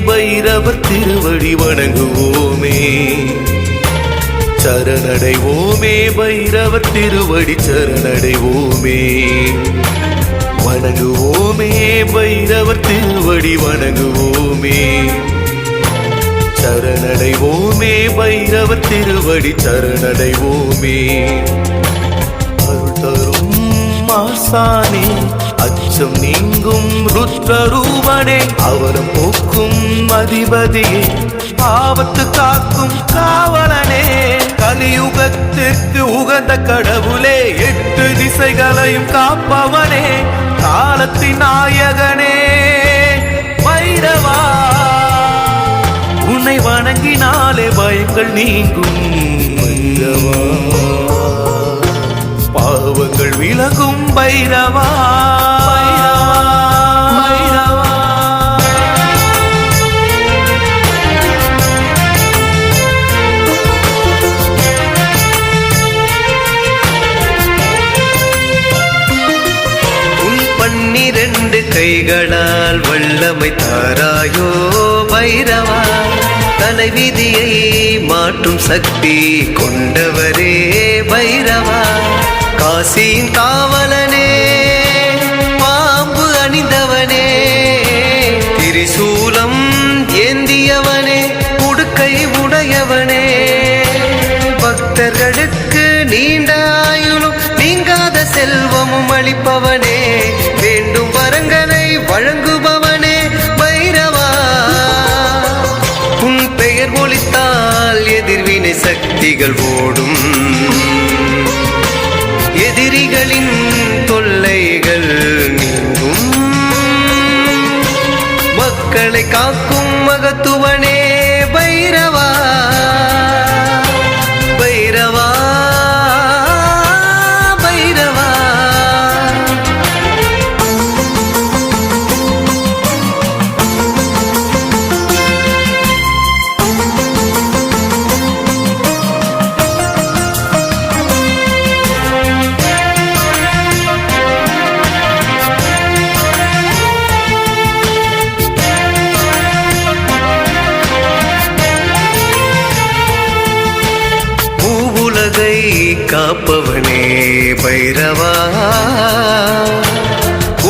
பைரவர் திருவடி வணங்குவோமே. சரணடைவோமே பைரவர் திருவடி சரணடைவோமே. வணங்குவோமே பைரவர் திருவடி வணங்குவோமே. சரணடைவோமே பைரவர் திருவடி சரணடைவோமே. அருள் தரும் மாசானே அச்சம் நீங்கும் ருத்ரரூபனே அவரம் போக்கும் அதிபதியே ஆபத்து காக்கும் காவலனே கலியுகத்திற்கு உகந்த கடவுளே 8 திசைகளையும் காப்பவனே காலத்தின் நாயகனே பைரவா உன்னை வணங்கினாலே பயங்கள் நீங்கும். பைரவா பாவங்கள் விலகும் பைரவா. உன் 12 கைகளால் வல்லமை தாராயோ பைரவா. தலைவிதியை மாற்றும் சக்தி கொண்டவரே பைரவா. காசியின் காவலனே பாம்பு அணிந்தவனே திரிசூலம் ஏந்தியவனே உடுக்கை உடையவனே பக்தர்களுக்கு நீண்ட ஆயுளும் நீங்காத செல்வமும் அளிப்பவனே வேண்டும் வரங்களை வழங்குபவனே பைரவா. உன் பெயர் ஒலித்தால் எதிர்வினை சக்திகள் ஓடும். எதிரிகளின் தொல்லைகள் நீங்கும். மக்களை காக்கும் மகத்துவனே பைரவா. பைரவா பைரவா காப்பவனே பைரவா.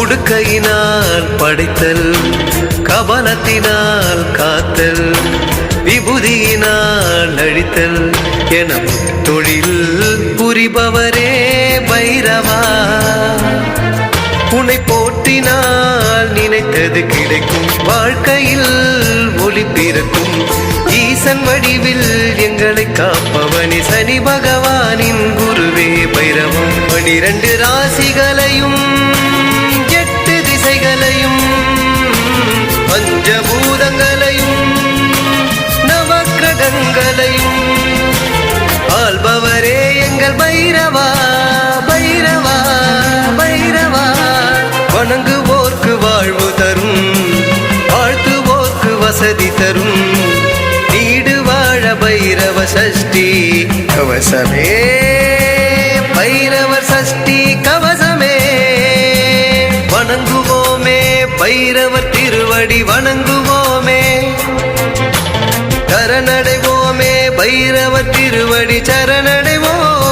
உடுக்கையினால் படைத்தல் கவனத்தினால் காத்தல் விபூதியினால் அழித்தல் என தொழில் புரிபவரே பைரவா. உன்னை போற்றினால் நினைத்தது கிடைக்கும். வாழ்க்கையில் ஒளி பிறக்கும். ஈசன் வடிவில் எங்களை காப்பவனே சனி பகவானின் குருவே பைரவா. 12 ராசிகளையும் 8 திசைகளையும் பஞ்சபூதங்களையும் நவக்கிரகங்களையும் ஆள்பவரே எங்கள் பைரவா. பைரவா பைரவா வணங்குவோர்க்கு வாழ்வு தரும். வாழ்த்துவோர்க்கு வசதி தரும். நீடு வாழ பைரவ சஷ்டி கவசமே. பைரவர் சஷ்டி கவசமே. வணங்குவோமே பைரவர் திருவடி வணங்குவோமே. சரணடைவோமே பைரவர் திருவடி சரணடைவோம்.